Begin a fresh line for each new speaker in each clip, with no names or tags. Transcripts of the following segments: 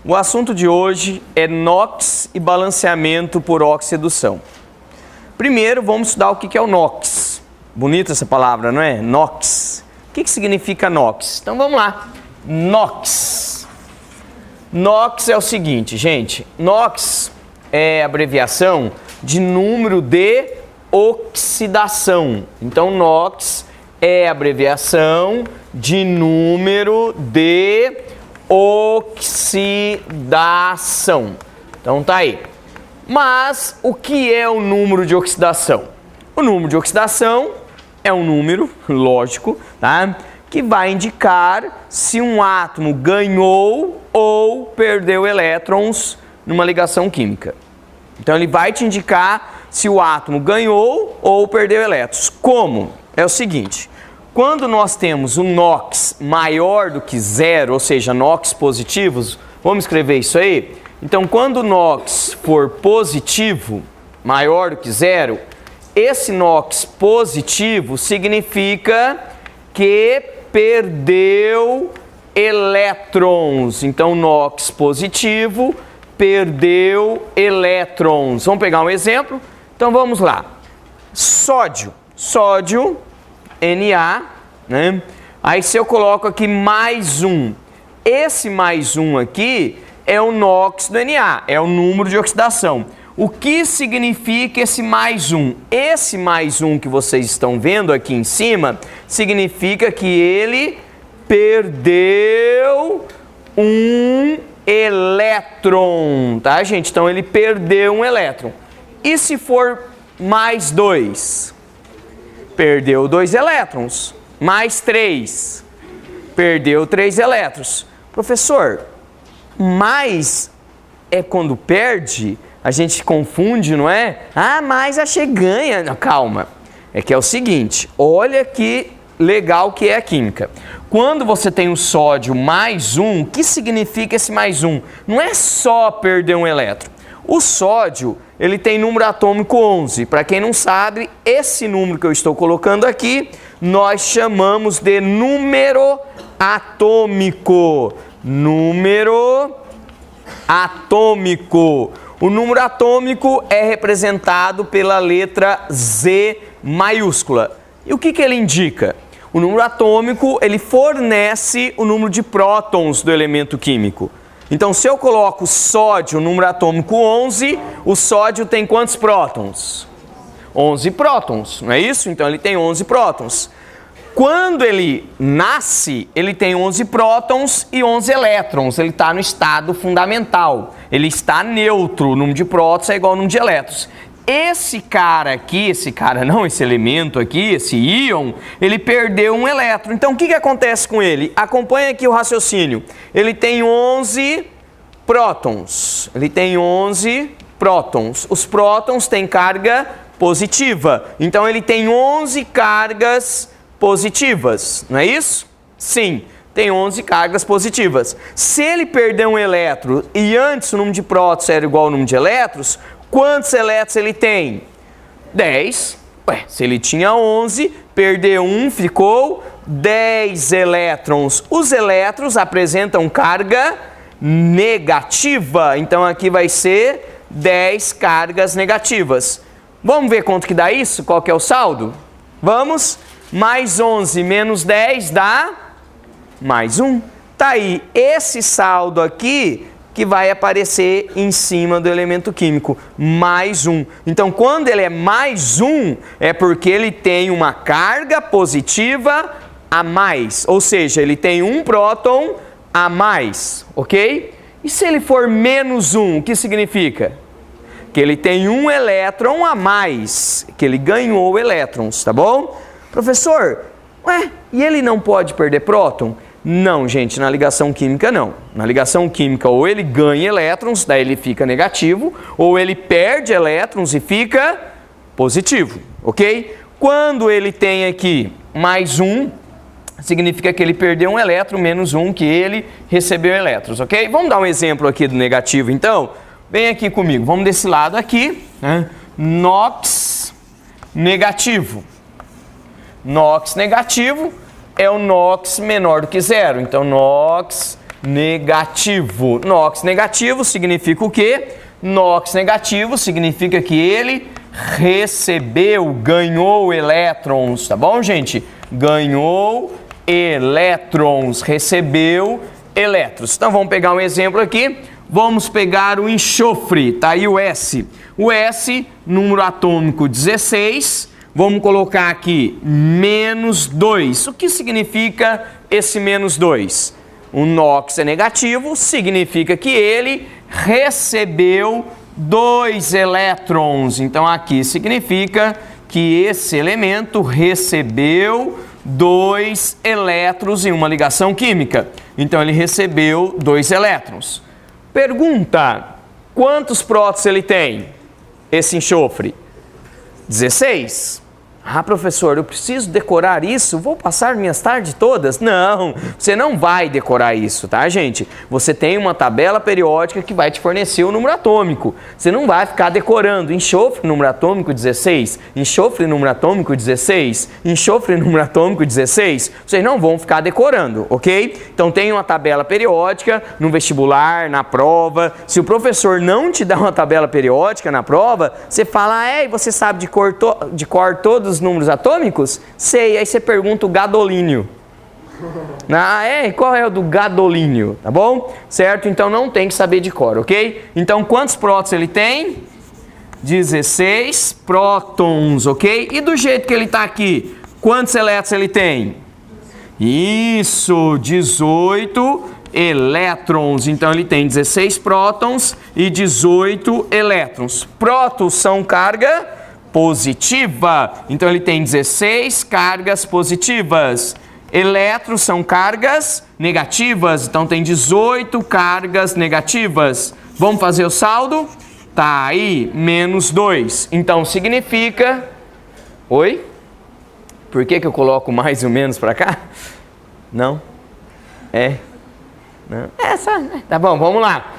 O assunto de hoje é NOx e balanceamento por oxidação. Primeiro, vamos estudar o que é o NOx. Bonita essa palavra, não é? NOx. O que significa NOx? Então vamos lá. NOx. NOx é o seguinte, gente. NOx é abreviação de número de oxidação. Então, NOx é abreviação de número de oxidação. Então tá aí. Mas o que é o número de oxidação? O número de oxidação é um número, lógico, tá? Que vai indicar se um átomo ganhou ou perdeu elétrons numa ligação química. Então ele vai te indicar se o átomo ganhou ou perdeu elétrons. Como? É o seguinte. Quando nós temos um NOx maior do que zero, ou seja, NOx positivos, vamos escrever isso aí? Então, quando o NOx for positivo, maior do que zero, esse NOx positivo significa que perdeu elétrons. Então, NOx positivo perdeu elétrons. Vamos pegar um exemplo? Então, vamos lá. Sódio. Sódio, Na, né? Aí se eu coloco aqui mais um, esse mais um aqui é o NOx do Na, é o número de oxidação. O que significa esse mais um? Esse mais um que vocês estão vendo aqui em cima, significa que ele perdeu um elétron, tá, gente? Então ele perdeu um elétron. E se for mais dois? Perdeu 2 elétrons, mais 3, perdeu 3 elétrons. Professor, mais é quando perde, a gente confunde, não é? Ah, mais achei ganha. Não, calma, é que é o seguinte, olha que legal que é a química. Quando você tem o sódio mais um, o que significa esse mais um? Não é só perder um elétron. O sódio, ele tem número atômico 11. Para quem não sabe, esse número que eu estou colocando aqui, nós chamamos de número atômico. Número atômico. O número atômico é representado pela letra Z maiúscula. E o que ele indica? O número atômico, ele fornece o número de prótons do elemento químico. Então, se eu coloco sódio, número atômico 11, o sódio tem quantos prótons? 11 prótons, não é isso? Então, ele tem 11 prótons. Quando ele nasce, ele tem 11 prótons e 11 elétrons. Ele está no estado fundamental. Ele está neutro. O número de prótons é igual ao número de elétrons. Esse cara aqui, esse elemento aqui, esse íon, ele perdeu um elétron. Então, o que acontece com ele? Acompanha aqui o raciocínio. Ele tem 11 prótons. Ele tem 11 prótons. Os prótons têm carga positiva. Então, ele tem 11 cargas positivas. Não é isso? Sim, tem 11 cargas positivas. Se ele perder um elétron e antes o número de prótons era igual ao número de elétrons, quantos elétrons ele tem? 10. Ué, se ele tinha 11, perdeu um, ficou 10 elétrons. Os elétrons apresentam carga negativa. Então aqui vai ser 10 cargas negativas. Vamos ver quanto que dá isso? Qual que é o saldo? Vamos. Mais 11 menos 10 dá mais 1. Tá aí. Esse saldo aqui que vai aparecer em cima do elemento químico, mais 1. Então, quando ele é mais 1, é porque ele tem uma carga positiva a mais, ou seja, ele tem um próton a mais, ok? E se ele for menos 1, o que significa? Que ele tem um elétron a mais, que ele ganhou elétrons, tá bom? Professor, e ele não pode perder próton? Não, gente, na ligação química não. Na ligação química ou ele ganha elétrons, daí ele fica negativo, ou ele perde elétrons e fica positivo, ok? Quando ele tem aqui mais 1, significa que ele perdeu um elétron, menos 1 que ele recebeu elétrons, ok? Vamos dar um exemplo aqui do negativo, então? Vem aqui comigo, vamos desse lado aqui, né? NOx negativo. NOx negativo é o NOx menor do que zero. Então, NOx negativo. NOx negativo significa o quê? NOx negativo significa que ele recebeu, ganhou elétrons, tá bom, gente? Ganhou elétrons, recebeu elétrons. Então vamos pegar um exemplo aqui. Vamos pegar o enxofre, tá aí o S. O S, número atômico 16. Vamos colocar aqui menos 2. O que significa esse menos 2? O NOx é negativo, significa que ele recebeu 2 elétrons. Então aqui significa que esse elemento recebeu 2 elétrons em uma ligação química. Então ele recebeu 2 elétrons. Pergunta: quantos prótons ele tem, esse enxofre? 16. Ah, professor, eu preciso decorar isso? Vou passar minhas tardes todas? Não, você não vai decorar isso, tá, gente? Você tem uma tabela periódica que vai te fornecer o número atômico. Você não vai ficar decorando enxofre, número atômico 16, enxofre, número atômico 16, enxofre, número atômico 16. Vocês não vão ficar decorando, ok? Então tem uma tabela periódica no vestibular, na prova. Se o professor não te dá uma tabela periódica na prova, você fala, você sabe de cor todos os números atômicos? Sei. Aí você pergunta o gadolínio. Qual é o do gadolínio? Tá bom? Certo? Então não tem que saber de cor, ok? Então quantos prótons ele tem? 16 prótons, ok? E do jeito que ele está aqui, quantos elétrons ele tem? Isso, 18 elétrons. Então ele tem 16 prótons e 18 elétrons. Prótons são carga positiva. Então ele tem 16 cargas positivas. Elétrons são cargas negativas. Então tem 18 cargas negativas. Vamos fazer o saldo? Tá aí, menos 2. Então significa... Oi? Por que eu coloco mais e o menos para cá? Não? Não. Tá bom, vamos lá.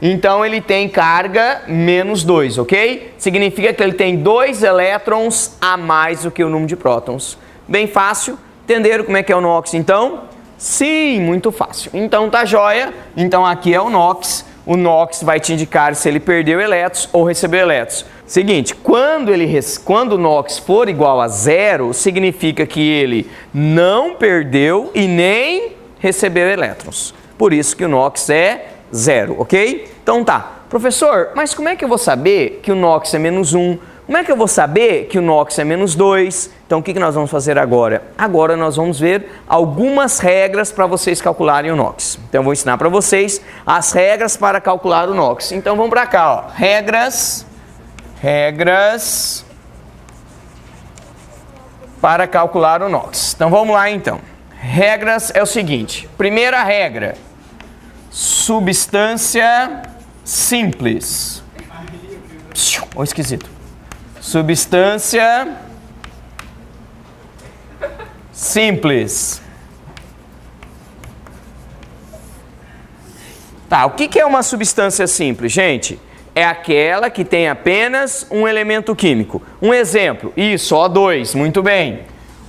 Então ele tem carga menos 2, ok? Significa que ele tem 2 elétrons a mais do que o número de prótons. Bem fácil. Entenderam como é que é o NOx então? Sim, muito fácil. Então tá joia. Então aqui é o NOx. O NOx vai te indicar se ele perdeu elétrons ou recebeu elétrons. Seguinte, quando o NOx for igual a 0, significa que ele não perdeu e nem recebeu elétrons. Por isso que o NOx é 0, ok? Então tá. Professor, mas como é que eu vou saber que o NOx é menos 1? Como é que eu vou saber que o NOx é menos 2? Então o que nós vamos fazer agora? Agora nós vamos ver algumas regras para vocês calcularem o NOx. Então eu vou ensinar para vocês as regras para calcular o NOx. Então vamos para cá, ó. Regras para calcular o NOx. Então vamos lá então. Regras é o seguinte. Primeira regra. Substância simples. Esquisito. Substância simples. Tá, o que é uma substância simples, gente? É aquela que tem apenas um elemento químico. Um exemplo, isso, O2, muito bem.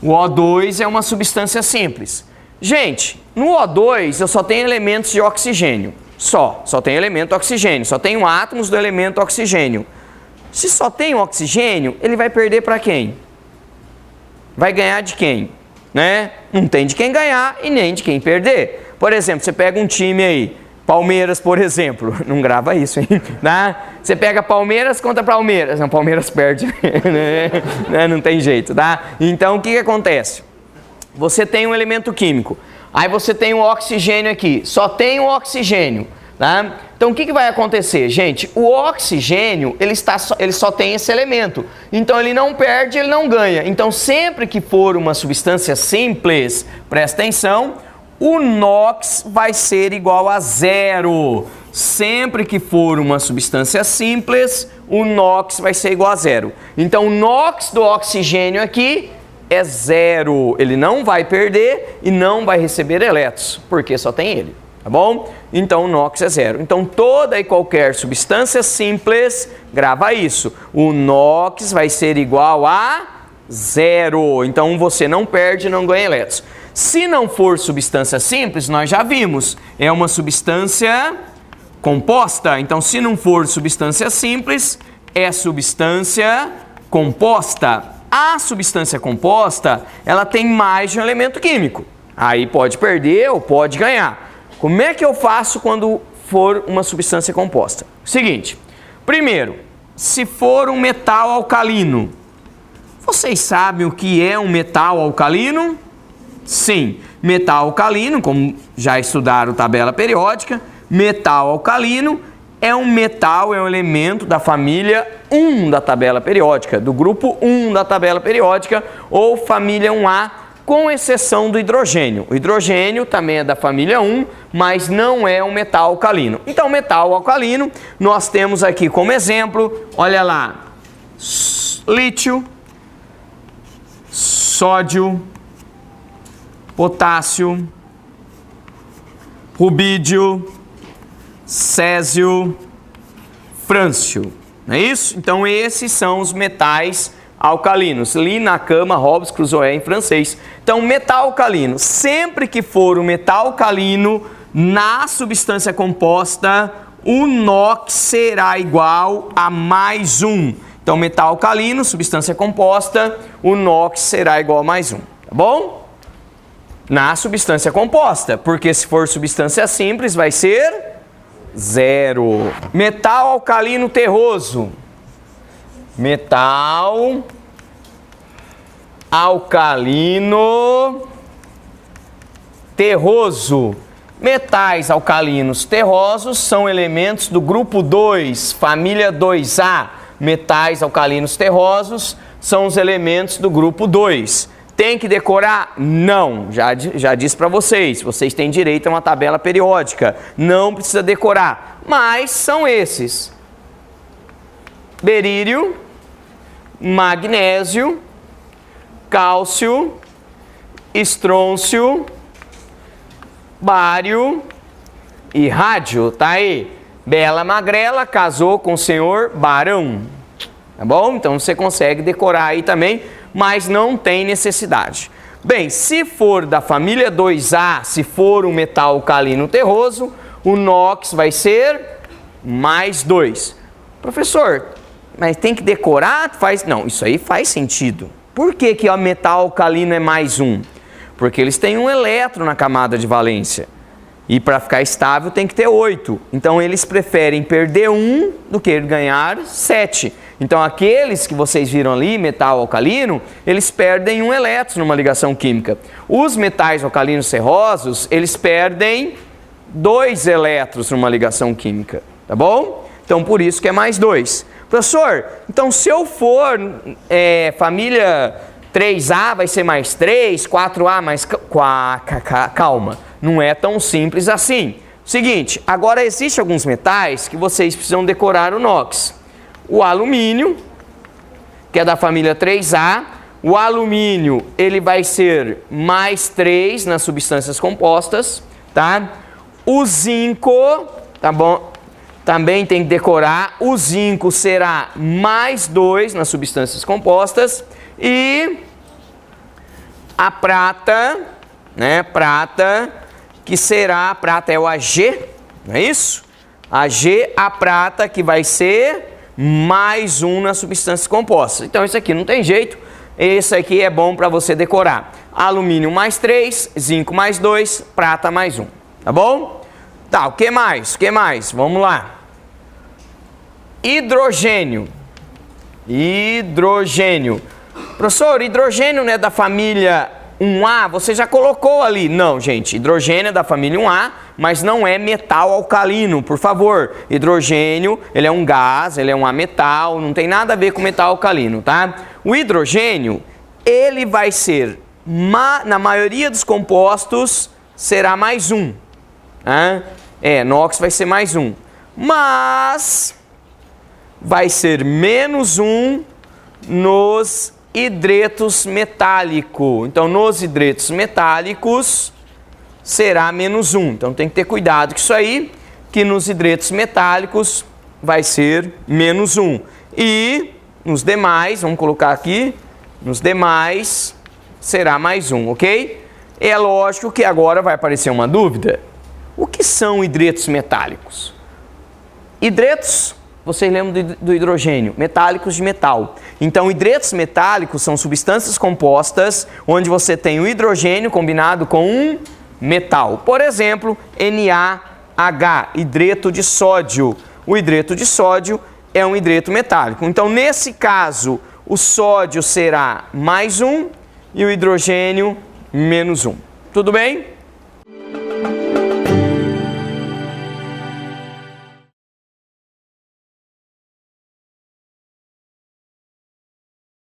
O O2 é uma substância simples. Gente, no O2 eu só tenho elementos de oxigênio. Só tem elemento oxigênio, só tenho átomos do elemento oxigênio. Se só tem oxigênio, ele vai perder para quem? Vai ganhar de quem? Né? Não tem de quem ganhar e nem de quem perder. Por exemplo, você pega um time aí, Palmeiras, por exemplo. Não grava isso, hein? Tá? Você pega Palmeiras contra Palmeiras. Não, Palmeiras perde. Não tem jeito, tá? Então, o que acontece? Você tem um elemento químico. Aí você tem o oxigênio aqui. Só tem o oxigênio, tá? Então, o que vai acontecer? Gente, o oxigênio, ele só tem esse elemento. Então, ele não perde, ele não ganha. Então, sempre que for uma substância simples, presta atenção, o NOx vai ser igual a 0. Sempre que for uma substância simples, o NOx vai ser igual a 0. Então, o NOx do oxigênio aqui é 0. Ele não vai perder e não vai receber elétrons, porque só tem ele, tá bom? Então, o NOx é 0. Então, toda e qualquer substância simples, grava isso. O NOx vai ser igual a 0. Então, você não perde e não ganha elétrons. Se não for substância simples, nós já vimos, é uma substância composta. Então, se não for substância simples, é substância composta. A substância composta, ela tem mais de um elemento químico. Aí pode perder ou pode ganhar. Como é que eu faço quando for uma substância composta? Seguinte, primeiro, se for um metal alcalino, vocês sabem o que é um metal alcalino? Sim, metal alcalino, como já estudaram tabela periódica, metal alcalino é um metal, é um elemento da família 1 da tabela periódica, do grupo 1 da tabela periódica, ou família 1A, com exceção do hidrogênio. O hidrogênio também é da família 1, mas não é um metal alcalino. Então, metal alcalino, nós temos aqui como exemplo, olha lá, lítio, sódio, potássio, rubídio, césio, frâncio. Não é isso? Então, esses são os metais alcalinos. Li na cama, Hobbes, Crusoe em francês. Então, metal alcalino. Sempre que for um metal alcalino na substância composta, o NOx será igual a mais 1. Então, metal alcalino, substância composta, o NOx será igual a mais 1. Tá bom? Na substância composta. Porque se for substância simples, vai ser 0. Metal alcalino terroso. Metal alcalino terroso. Metais alcalinos terrosos são elementos do grupo 2, família 2A. Metais alcalinos terrosos são os elementos do grupo 2. Tem que decorar? Não, já disse para vocês, vocês têm direito a uma tabela periódica, não precisa decorar, mas são esses: berílio, magnésio, cálcio, estrôncio, bário e rádio. Tá aí, Bela Magrela casou com o senhor Barão, tá bom? Então você consegue decorar aí também, mas não tem necessidade. Bem, se for da família 2A, se for um metal alcalino terroso, o NOx vai ser mais 2. Professor, mas tem que decorar? Não, isso aí faz sentido. Por que que o metal alcalino é mais 1? Porque eles têm um elétron na camada de valência. E para ficar estável tem que ter 8. Então eles preferem perder 1 do que ganhar 7. Então aqueles que vocês viram ali, metal alcalino, eles perdem um elétron numa ligação química. Os metais alcalinos terrosos, eles perdem 2 elétrons numa ligação química. Tá bom? Então por isso que é mais 2. Professor, então se eu for família 3A vai ser mais 3, 4A mais... Calma, não é tão simples assim. Seguinte, agora existem alguns metais que vocês precisam decorar o NOx. O alumínio, que é da família 3A, o alumínio ele vai ser mais 3 nas substâncias compostas, tá? O zinco, tá bom? Também tem que decorar, o zinco será mais 2 nas substâncias compostas e a prata, né? Prata, que será, a prata é o Ag, não é isso? Ag, a prata que vai ser mais 1 nas substâncias compostas. Então isso aqui não tem jeito, esse aqui é bom para você decorar. Alumínio mais 3, zinco mais 2, prata mais 1, tá bom? Tá, o que mais? O que mais? Vamos lá. Hidrogênio. Hidrogênio. Professor, hidrogênio não é da família 1A? Você já colocou ali. Não, gente, hidrogênio é da família 1A, mas não é metal alcalino, por favor. Hidrogênio, ele é um gás, ele é um ametal, não tem nada a ver com metal alcalino, tá? O hidrogênio, ele vai ser, na maioria dos compostos, será mais 1. Tá? NOx vai ser mais 1. Mas vai ser menos 1 nos hidretos metálicos. Então, nos hidretos metálicos será menos 1. Então, tem que ter cuidado com isso aí, que nos hidretos metálicos vai ser menos 1. E nos demais, vamos colocar aqui, nos demais será mais 1, ok? É lógico que agora vai aparecer uma dúvida. O que são hidretos metálicos? Hidretos, vocês lembram do hidrogênio, metálicos de metal. Então, hidretos metálicos são substâncias compostas onde você tem o hidrogênio combinado com um metal. Por exemplo, NaH, hidreto de sódio. O hidreto de sódio é um hidreto metálico. Então, nesse caso, o sódio será mais um e o hidrogênio menos um. Tudo bem?